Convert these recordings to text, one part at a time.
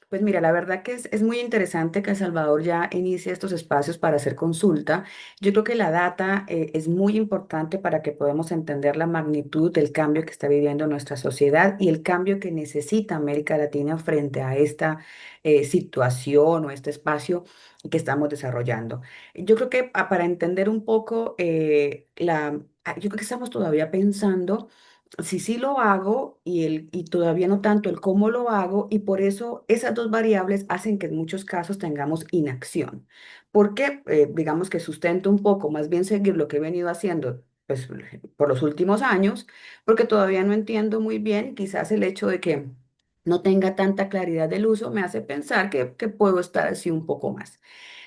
Pues mira, la verdad que es muy interesante que El Salvador ya inicie estos espacios para hacer consulta. Yo creo que la data es muy importante para que podamos entender la magnitud del cambio que está viviendo nuestra sociedad y el cambio que necesita América Latina frente a esta situación o este espacio que estamos desarrollando. Yo creo que para entender un poco yo creo que estamos todavía pensando si sí lo hago y todavía no tanto el cómo lo hago, y por eso esas dos variables hacen que en muchos casos tengamos inacción. Porque, digamos que sustento un poco, más bien seguir lo que he venido haciendo pues, por los últimos años, porque todavía no entiendo muy bien, quizás el hecho de que no tenga tanta claridad del uso me hace pensar que puedo estar así un poco más.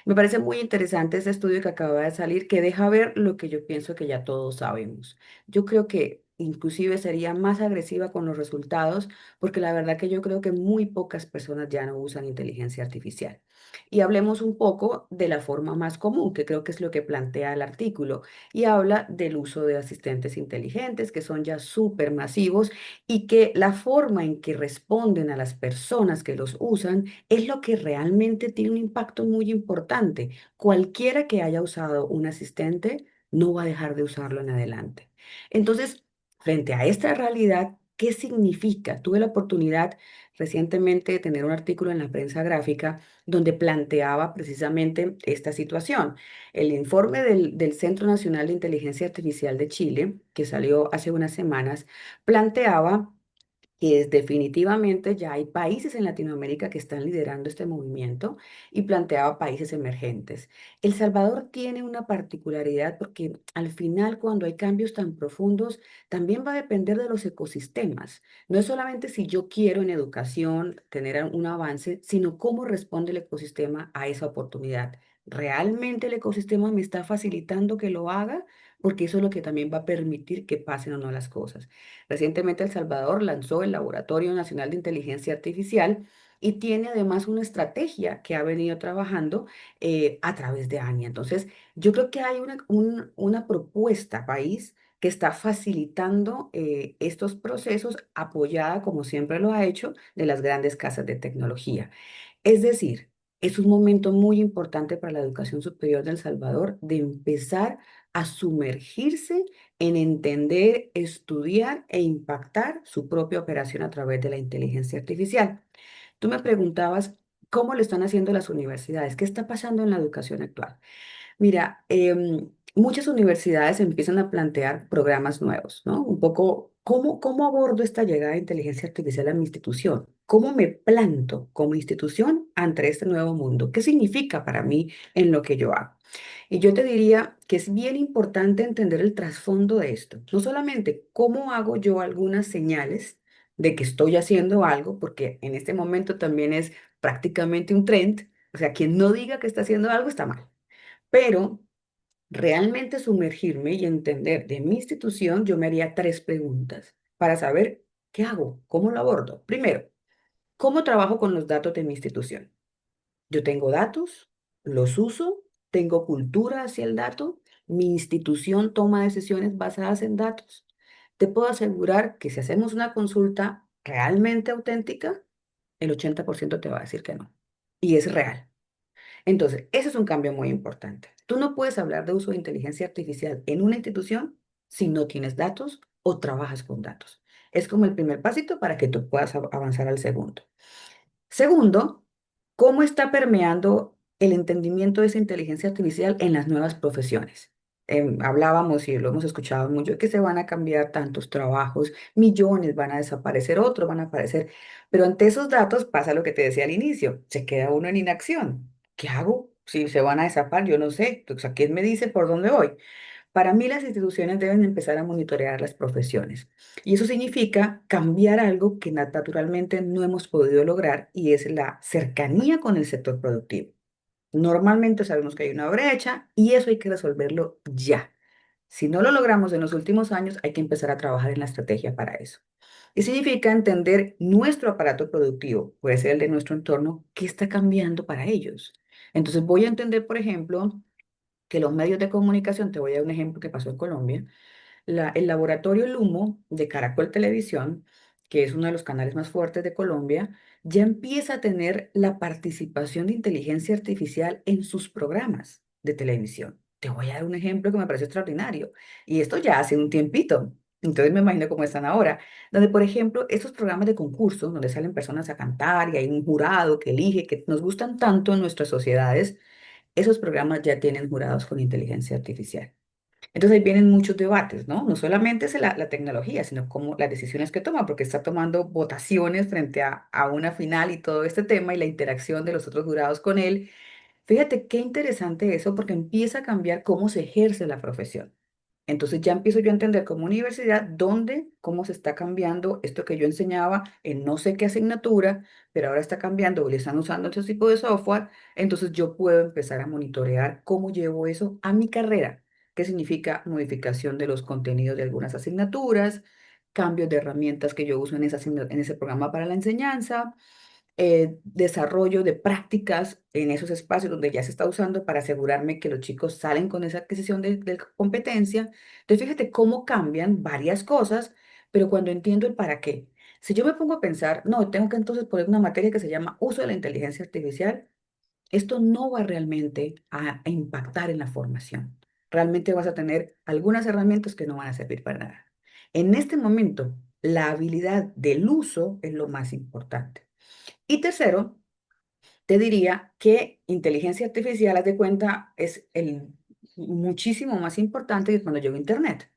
Me parece muy interesante ese estudio que acaba de salir, que deja ver lo que yo pienso que ya todos sabemos. Yo creo que inclusive sería más agresiva con los resultados, porque la verdad que yo creo que muy pocas personas ya no usan inteligencia artificial. Y hablemos un poco de la forma más común, que creo que es lo que plantea el artículo, y habla del uso de asistentes inteligentes, que son ya súper masivos y que la forma en que responden a las personas que los usan es lo que realmente tiene un impacto muy importante. Cualquiera que haya usado un asistente no va a dejar de usarlo en adelante. Entonces, frente a esta realidad, ¿qué significa? Tuve la oportunidad recientemente de tener un artículo en la prensa gráfica donde planteaba precisamente esta situación. El informe del Centro Nacional de Inteligencia Artificial de Chile, que salió hace unas semanas, planteaba que definitivamente ya hay países en Latinoamérica que están liderando este movimiento y planteaba países emergentes. El Salvador tiene una particularidad porque al final cuando hay cambios tan profundos también va a depender de los ecosistemas. No es solamente si yo quiero en educación tener un avance, sino cómo responde el ecosistema a esa oportunidad. ¿Realmente el ecosistema me está facilitando que lo haga? Porque eso es lo que también va a permitir que pasen o no las cosas. Recientemente El Salvador lanzó el Laboratorio Nacional de Inteligencia Artificial y tiene además una estrategia que ha venido trabajando a través de ANIA. Entonces, yo creo que hay una propuesta país que está facilitando estos procesos, apoyada, como siempre lo ha hecho, de las grandes casas de tecnología. Es decir, es un momento muy importante para la educación superior de El Salvador de empezar a sumergirse en entender, estudiar e impactar su propia operación a través de la inteligencia artificial. Tú me preguntabas cómo lo están haciendo las universidades, qué está pasando en la educación actual. Mira, muchas universidades empiezan a plantear programas nuevos, ¿no? Un poco, ¿cómo abordo esta llegada de inteligencia artificial a mi institución? ¿Cómo me planto como institución ante este nuevo mundo? ¿Qué significa para mí en lo que yo hago? Y yo te diría que es bien importante entender el trasfondo de esto. No solamente cómo hago yo algunas señales de que estoy haciendo algo, porque en este momento también es prácticamente un trend, o sea, quien no diga que está haciendo algo está mal. Pero realmente sumergirme y entender de mi institución, yo me haría tres preguntas para saber qué hago, cómo lo abordo. Primero, ¿cómo trabajo con los datos de mi institución? Yo tengo datos, los uso, tengo cultura hacia el dato, mi institución toma decisiones basadas en datos. Te puedo asegurar que si hacemos una consulta realmente auténtica, el 80% te va a decir que no. Y es real. Entonces, ese es un cambio muy importante. Tú no puedes hablar de uso de inteligencia artificial en una institución si no tienes datos o trabajas con datos. Es como el primer pasito para que tú puedas avanzar al segundo. Segundo, ¿cómo está permeando el entendimiento de esa inteligencia artificial en las nuevas profesiones? Hablábamos y lo hemos escuchado mucho, que se van a cambiar tantos trabajos, millones van a desaparecer, otros van a aparecer, pero ante esos datos pasa lo que te decía al inicio, se queda uno en inacción. ¿Qué hago? Si se van a desaparecer, yo no sé, o sea, ¿quién me dice por dónde voy? Para mí las instituciones deben empezar a monitorear las profesiones y eso significa cambiar algo que naturalmente no hemos podido lograr y es la cercanía con el sector productivo. Normalmente sabemos que hay una brecha y eso hay que resolverlo ya. Si no lo logramos en los últimos años, hay que empezar a trabajar en la estrategia para eso. Y significa entender nuestro aparato productivo, puede ser el de nuestro entorno, qué está cambiando para ellos. Entonces voy a entender, por ejemplo, que los medios de comunicación, te voy a dar un ejemplo que pasó en Colombia, el laboratorio Lumo de Caracol Televisión que es uno de los canales más fuertes de Colombia, ya empieza a tener la participación de inteligencia artificial en sus programas de televisión. Te voy a dar un ejemplo que me pareció extraordinario. Y esto ya hace un tiempito. Entonces me imagino cómo están ahora. Donde, por ejemplo, estos programas de concurso, donde salen personas a cantar y hay un jurado que elige, que nos gustan tanto en nuestras sociedades, esos programas ya tienen jurados con inteligencia artificial. Entonces ahí vienen muchos debates, ¿no? No solamente es la tecnología, sino como las decisiones que toma, porque está tomando votaciones frente a una final y todo este tema y la interacción de los otros jurados con él. Fíjate qué interesante eso, porque empieza a cambiar cómo se ejerce la profesión. Entonces ya empiezo yo a entender como universidad dónde, cómo se está cambiando esto que yo enseñaba en no sé qué asignatura, pero ahora está cambiando o le están usando este tipo de software. Entonces yo puedo empezar a monitorear cómo llevo eso a mi carrera, qué significa modificación de los contenidos de algunas asignaturas, cambios de herramientas que yo uso en en ese programa para la enseñanza, desarrollo de prácticas en esos espacios donde ya se está usando para asegurarme que los chicos salen con esa adquisición de competencia. Entonces, fíjate cómo cambian varias cosas, pero cuando entiendo el para qué. Si yo me pongo a pensar, no, tengo que entonces poner una materia que se llama uso de la inteligencia artificial, esto no va realmente a impactar en la formación. Realmente vas a tener algunas herramientas que no van a servir para nada. En este momento, la habilidad del uso es lo más importante. Y tercero, te diría que inteligencia artificial, haz de cuenta, es el muchísimo más importante que cuando llegó Internet.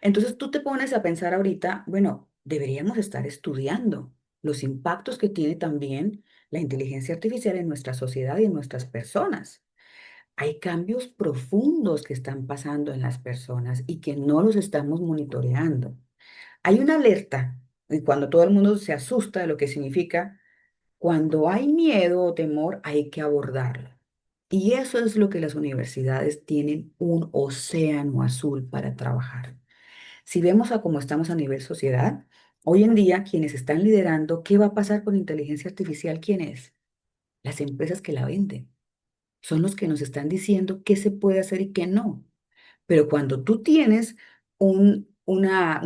Entonces tú te pones a pensar ahorita, bueno, deberíamos estar estudiando los impactos que tiene también la inteligencia artificial en nuestra sociedad y en nuestras personas. Hay cambios profundos que están pasando en las personas y que no los estamos monitoreando. Hay una alerta y cuando todo el mundo se asusta de lo que significa cuando hay miedo o temor, hay que abordarlo. Y eso es lo que las universidades tienen un océano azul para trabajar. Si vemos a cómo estamos a nivel sociedad, hoy en día quienes están liderando qué va a pasar con inteligencia artificial, ¿quién es? Las empresas que la venden. Son los que nos están diciendo qué se puede hacer y qué no. Pero cuando tú tienes un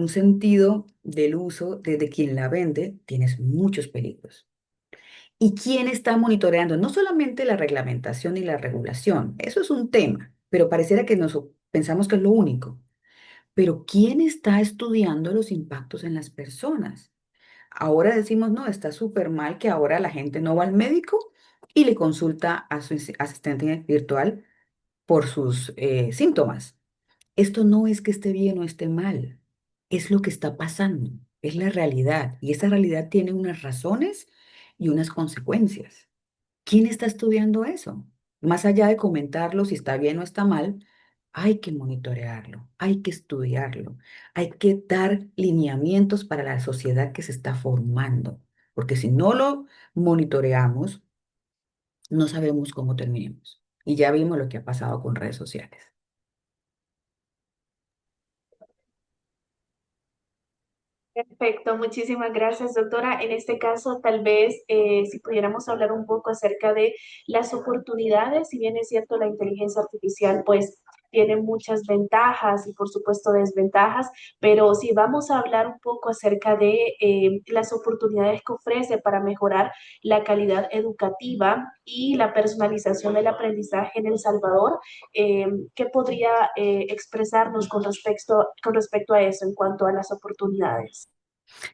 sentido del uso de quien la vende, tienes muchos peligros. ¿Y quién está monitoreando? No solamente la reglamentación y la regulación, eso es un tema, pero pareciera que nos pensamos que es lo único. Pero ¿quién está estudiando los impactos en las personas? Ahora decimos, no, está súper mal que ahora la gente no va al médico y le consulta a su asistente virtual por sus síntomas. Esto no es que esté bien o esté mal, es lo que está pasando, es la realidad y esa realidad tiene unas razones y unas consecuencias. ¿Quién está estudiando eso? Más allá de comentarlo si está bien o está mal, hay que monitorearlo, hay que estudiarlo, hay que dar lineamientos para la sociedad que se está formando, porque si no lo monitoreamos, no sabemos cómo terminemos. Y ya vimos lo que ha pasado con redes sociales. Perfecto, muchísimas gracias, doctora. En este caso, tal vez si pudiéramos hablar un poco acerca de las oportunidades, si bien es cierto, la inteligencia artificial pues tiene muchas ventajas y por supuesto desventajas, pero si vamos a hablar un poco acerca de las oportunidades que ofrece para mejorar la calidad educativa y la personalización del aprendizaje en El Salvador, ¿qué podría expresarnos con respecto a eso en cuanto a las oportunidades?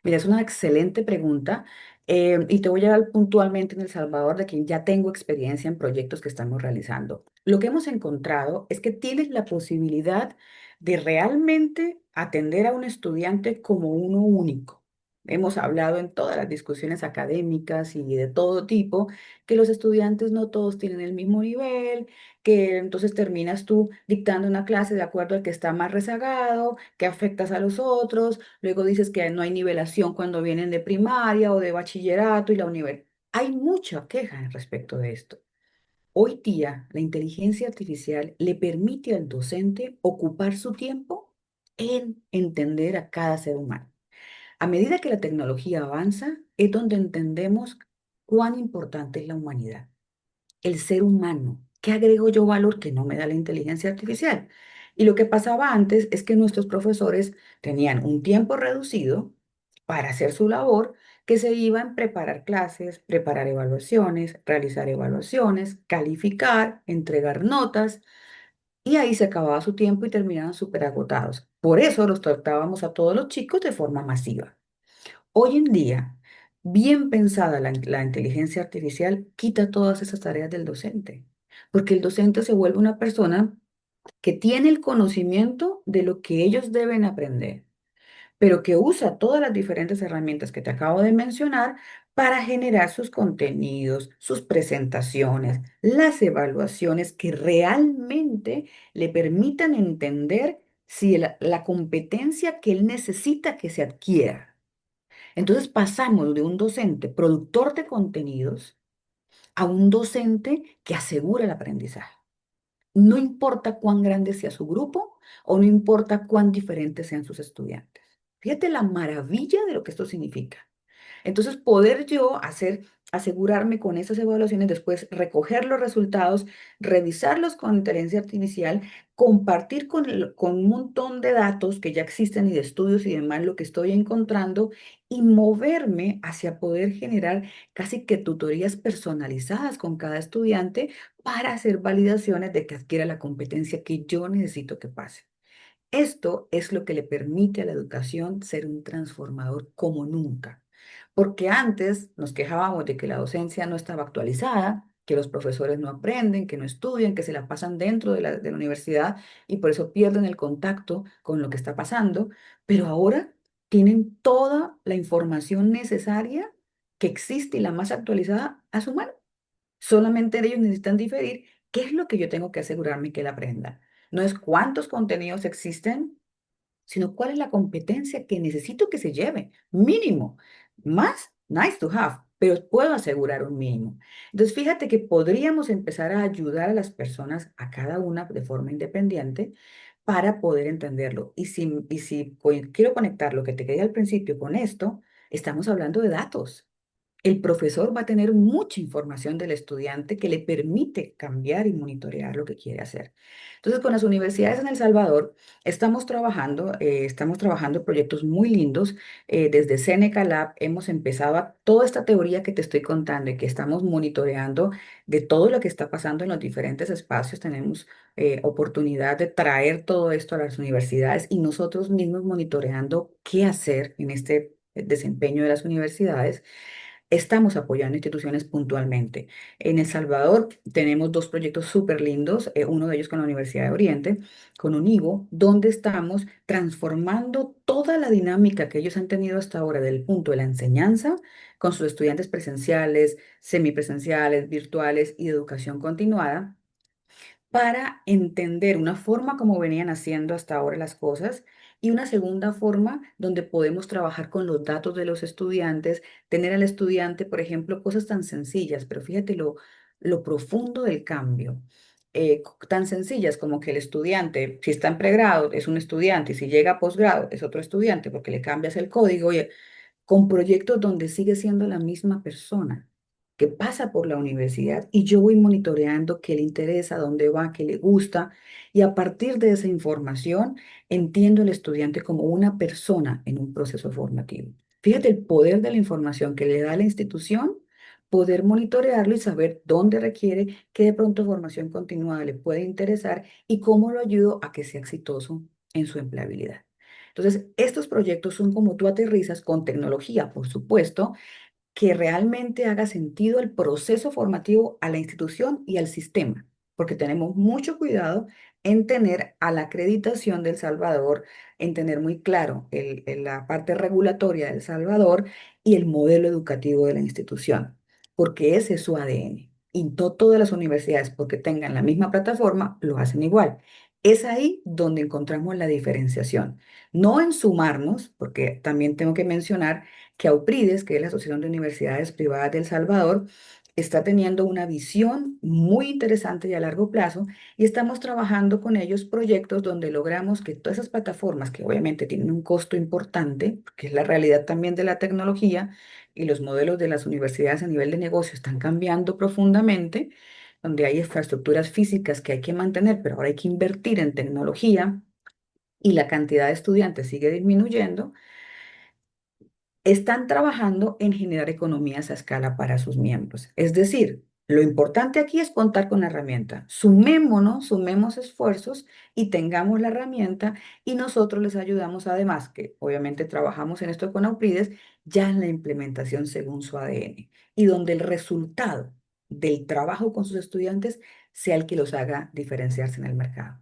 Mira, es una excelente pregunta y te voy a dar puntualmente en El Salvador de quien ya tengo experiencia en proyectos que estamos realizando. Lo que hemos encontrado es que tienes la posibilidad de realmente atender a un estudiante como uno único. Hemos hablado en todas las discusiones académicas y de todo tipo que los estudiantes no todos tienen el mismo nivel, que entonces terminas tú dictando una clase de acuerdo al que está más rezagado, que afectas a los otros. Luego dices que no hay nivelación cuando vienen de primaria o de bachillerato y la universidad. Hay mucha queja respecto de esto. Hoy día, la inteligencia artificial le permite al docente ocupar su tiempo en entender a cada ser humano. A medida que la tecnología avanza, es donde entendemos cuán importante es la humanidad, el ser humano. ¿Qué agrego yo valor que no me da la inteligencia artificial? Y lo que pasaba antes es que nuestros profesores tenían un tiempo reducido para hacer su labor, que se iba en preparar clases, preparar evaluaciones, realizar evaluaciones, calificar, entregar notas, y ahí se acababa su tiempo y terminaban súper agotados. Por eso los tratábamos a todos los chicos de forma masiva. Hoy en día, bien pensada la inteligencia artificial, quita todas esas tareas del docente, porque el docente se vuelve una persona que tiene el conocimiento de lo que ellos deben aprender, pero que usa todas las diferentes herramientas que te acabo de mencionar para generar sus contenidos, sus presentaciones, las evaluaciones que realmente le permitan entender si la competencia que él necesita que se adquiera. Entonces pasamos de un docente productor de contenidos a un docente que asegura el aprendizaje. No importa cuán grande sea su grupo o no importa cuán diferentes sean sus estudiantes. Fíjate la maravilla de lo que esto significa. Entonces, poder yo asegurarme con esas evaluaciones, después recoger los resultados, revisarlos con inteligencia artificial, compartir con un montón de datos que ya existen y de estudios y demás, lo que estoy encontrando y moverme hacia poder generar casi que tutorías personalizadas con cada estudiante para hacer validaciones de que adquiera la competencia que yo necesito que pase. Esto es lo que le permite a la educación ser un transformador como nunca. Porque antes nos quejábamos de que la docencia no estaba actualizada, que los profesores no aprenden, que no estudian, que se la pasan dentro de la universidad y por eso pierden el contacto con lo que está pasando, pero ahora tienen toda la información necesaria que existe y la más actualizada a su mano. Solamente ellos necesitan diferir qué es lo que yo tengo que asegurarme que él aprenda. No es cuántos contenidos existen, sino cuál es la competencia que necesito que se lleve. Mínimo. Más, nice to have, pero puedo asegurar un mínimo. Entonces, fíjate que podríamos empezar a ayudar a las personas, a cada una de forma independiente, para poder entenderlo. Y si quiero conectar lo que te quería al principio con esto, estamos hablando de datos. El profesor va a tener mucha información del estudiante que le permite cambiar y monitorear lo que quiere hacer. Entonces, con las universidades en El Salvador estamos trabajando proyectos muy lindos. Desde Seneca Lab hemos empezado toda esta teoría que te estoy contando y que estamos monitoreando de todo lo que está pasando en los diferentes espacios. Tenemos oportunidad de traer todo esto a las universidades y nosotros mismos monitoreando qué hacer en este desempeño de las universidades. Estamos apoyando instituciones puntualmente. En El Salvador tenemos dos proyectos súper lindos, uno de ellos con la Universidad de Oriente, con UNIVO, donde estamos transformando toda la dinámica que ellos han tenido hasta ahora del punto de la enseñanza con sus estudiantes presenciales, semipresenciales, virtuales y de educación continuada para entender una forma como venían haciendo hasta ahora las cosas y una segunda forma donde podemos trabajar con los datos de los estudiantes, tener al estudiante, por ejemplo, cosas tan sencillas, pero fíjate lo profundo del cambio. Tan sencillas como que el estudiante, si está en pregrado, es un estudiante y si llega a posgrado, es otro estudiante porque le cambias el código con proyectos donde sigue siendo la misma persona que pasa por la universidad y yo voy monitoreando qué le interesa, dónde va, qué le gusta y a partir de esa información entiendo al estudiante como una persona en un proceso formativo. Fíjate el poder de la información que le da la institución, poder monitorearlo y saber dónde requiere, qué de pronto formación continuada le puede interesar y cómo lo ayudo a que sea exitoso en su empleabilidad. Entonces, estos proyectos son como tú aterrizas con tecnología, por supuesto, que realmente haga sentido el proceso formativo a la institución y al sistema, porque tenemos mucho cuidado en tener a la acreditación del Salvador, en tener muy claro la parte regulatoria del Salvador y el modelo educativo de la institución, porque ese es su ADN. Y no todas las universidades, porque tengan la misma plataforma, lo hacen igual. Es ahí donde encontramos la diferenciación. No en sumarnos, porque también tengo que mencionar que AUPRIDES, que es la Asociación de Universidades Privadas de El Salvador, está teniendo una visión muy interesante y a largo plazo y estamos trabajando con ellos proyectos donde logramos que todas esas plataformas, que obviamente tienen un costo importante, que es la realidad también de la tecnología y los modelos de las universidades a nivel de negocio están cambiando profundamente, donde hay infraestructuras físicas que hay que mantener, pero ahora hay que invertir en tecnología y la cantidad de estudiantes sigue disminuyendo. están trabajando en generar economías a escala para sus miembros. Es decir, lo importante aquí es contar con la herramienta. Sumémonos, sumemos esfuerzos y tengamos la herramienta y nosotros les ayudamos además, que obviamente trabajamos en esto con Auprides, ya en la implementación según su ADN y donde el resultado del trabajo con sus estudiantes sea el que los haga diferenciarse en el mercado.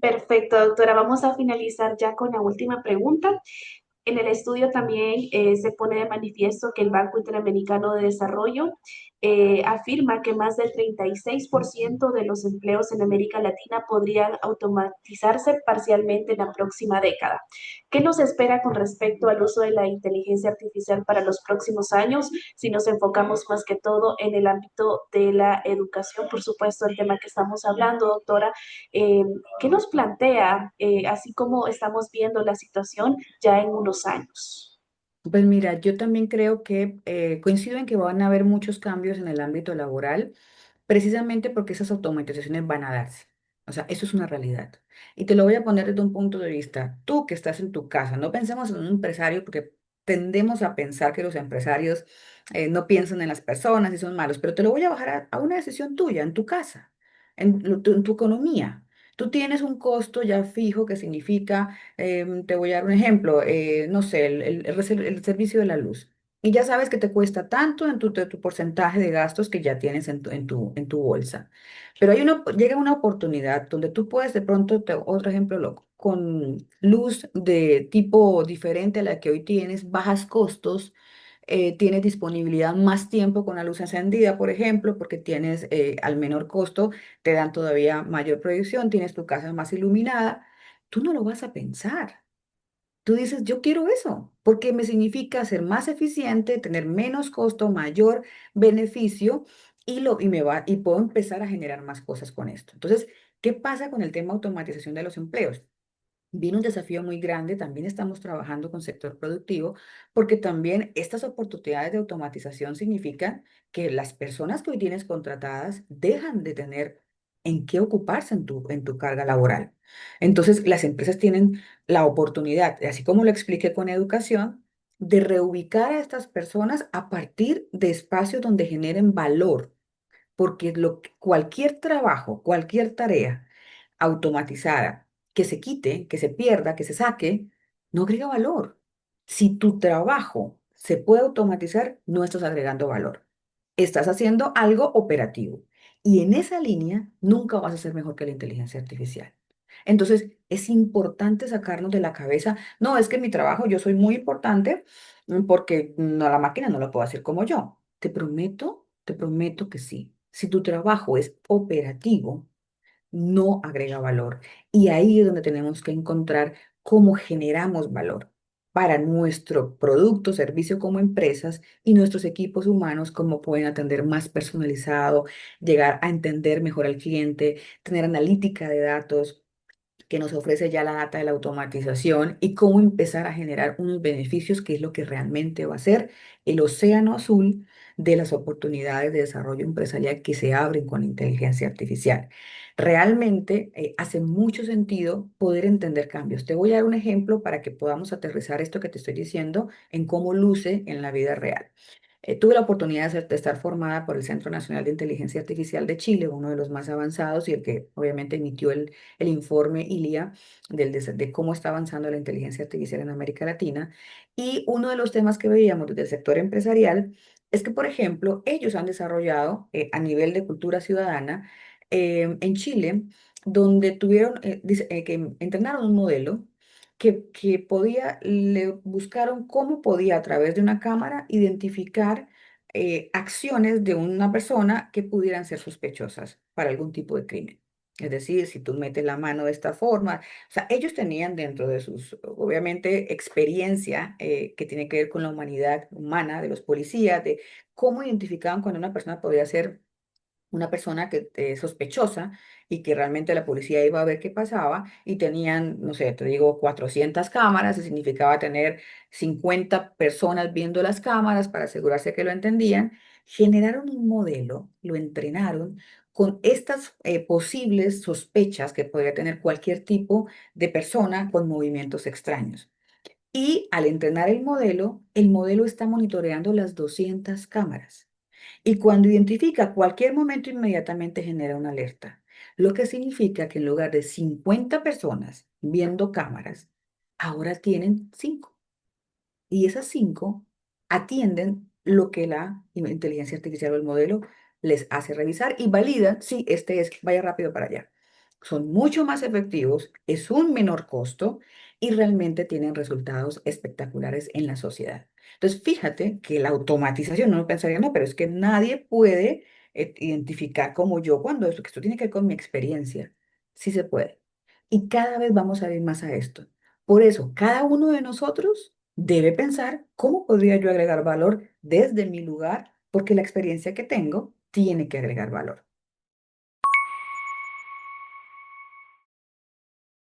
Perfecto, doctora. Vamos a finalizar ya con la última pregunta. En el estudio también se pone de manifiesto que el Banco Interamericano de Desarrollo afirma que más del 36% de los empleos en América Latina podrían automatizarse parcialmente en la próxima década. ¿Qué nos espera con respecto al uso de la inteligencia artificial para los próximos años si nos enfocamos más que todo en el ámbito de la educación? Por supuesto, el tema que estamos hablando, doctora. Eh, ¿Qué nos plantea, así como estamos viendo la situación ya en unos años? Pues mira, yo también creo que coincido en que van a haber muchos cambios en el ámbito laboral, precisamente porque esas automatizaciones van a darse. O sea, eso es una realidad. Y te lo voy a poner desde un punto de vista, tú que estás en tu casa, no pensemos en un empresario porque tendemos a pensar que los empresarios no piensan en las personas y son malos, pero te lo voy a bajar a una decisión tuya, en tu casa, en tu economía. Tú tienes un costo ya fijo que significa, te voy a dar un ejemplo, no sé, el servicio de la luz. Y ya sabes que te cuesta tanto en tu porcentaje de gastos que ya tienes en tu bolsa. Pero llega una oportunidad donde tú puedes de pronto, otro ejemplo loco, con luz de tipo diferente a la que hoy tienes, bajas costos, tienes disponibilidad más tiempo con la luz encendida, por ejemplo, porque tienes al menor costo, te dan todavía mayor proyección, tienes tu casa más iluminada. Tú no lo vas a pensar. Tú dices, yo quiero eso, porque me significa ser más eficiente, tener menos costo, mayor beneficio y puedo empezar a generar más cosas con esto. Entonces, ¿qué pasa con el tema automatización de los empleos? Viene un desafío muy grande, también estamos trabajando con sector productivo, porque también estas oportunidades de automatización significan que las personas que hoy tienes contratadas dejan de tener en qué ocuparse en tu carga laboral. Entonces, las empresas tienen la oportunidad, así como lo expliqué con educación, de reubicar a estas personas a partir de espacios donde generen valor porque cualquier trabajo, cualquier tarea automatizada que se quite, que se pierda, que se saque, no agrega valor. Si tu trabajo se puede automatizar, no estás agregando valor. Estás haciendo algo operativo. Y en esa línea nunca vas a ser mejor que la inteligencia artificial. Entonces, es importante sacarnos de la cabeza, no, es que mi trabajo yo soy muy importante porque no, la máquina no lo puedo hacer como yo. Te prometo que sí. Si tu trabajo es operativo, no agrega valor. Y ahí es donde tenemos que encontrar cómo generamos valor para nuestro producto, servicio como empresas y nuestros equipos humanos, cómo pueden atender más personalizado, llegar a entender mejor al cliente, tener analítica de datos que nos ofrece ya la data de la automatización y cómo empezar a generar unos beneficios, que es lo que realmente va a ser el océano azul de las oportunidades de desarrollo empresarial que se abren con la inteligencia artificial. Realmente hace mucho sentido poder entender cambios. Te voy a dar un ejemplo para que podamos aterrizar esto que te estoy diciendo en cómo luce en la vida real. Tuve la oportunidad de estar formada por el Centro Nacional de Inteligencia Artificial de Chile, uno de los más avanzados y el que obviamente emitió el informe ILIA de cómo está avanzando la inteligencia artificial en América Latina. Y uno de los temas que veíamos desde el sector empresarial es que, por ejemplo, ellos han desarrollado a nivel de cultura ciudadana en Chile, donde que entrenaron un modelo que le buscaron cómo podía a través de una cámara identificar acciones de una persona que pudieran ser sospechosas para algún tipo de crimen. Es decir, si tú metes la mano de esta forma, o sea, ellos tenían dentro de sus, obviamente, experiencia que tiene que ver con la humanidad humana de los policías, de cómo identificaban cuando una persona podía ser una persona que sospechosa y que realmente la policía iba a ver qué pasaba y tenían, no sé, te digo, 400 cámaras, y significaba tener 50 personas viendo las cámaras para asegurarse que lo entendían. Generaron un modelo, lo entrenaron con estas posibles sospechas que podría tener cualquier tipo de persona con movimientos extraños. Y al entrenar el modelo está monitoreando las 200 cámaras. Y cuando identifica cualquier momento, inmediatamente genera una alerta. Lo que significa que en lugar de 50 personas viendo cámaras, ahora tienen 5. Y esas 5 atienden lo que la inteligencia artificial o el modelo les hace revisar y validan si este es, vaya rápido para allá. Son mucho más efectivos, es un menor costo y realmente tienen resultados espectaculares en la sociedad. Entonces, fíjate que la automatización, uno pensaría, no, pero es que nadie puede identificar como yo cuando esto tiene que ver con mi experiencia. Sí se puede. Y cada vez vamos a ir más a esto. Por eso, cada uno de nosotros debe pensar cómo podría yo agregar valor desde mi lugar, porque la experiencia que tengo tiene que agregar valor.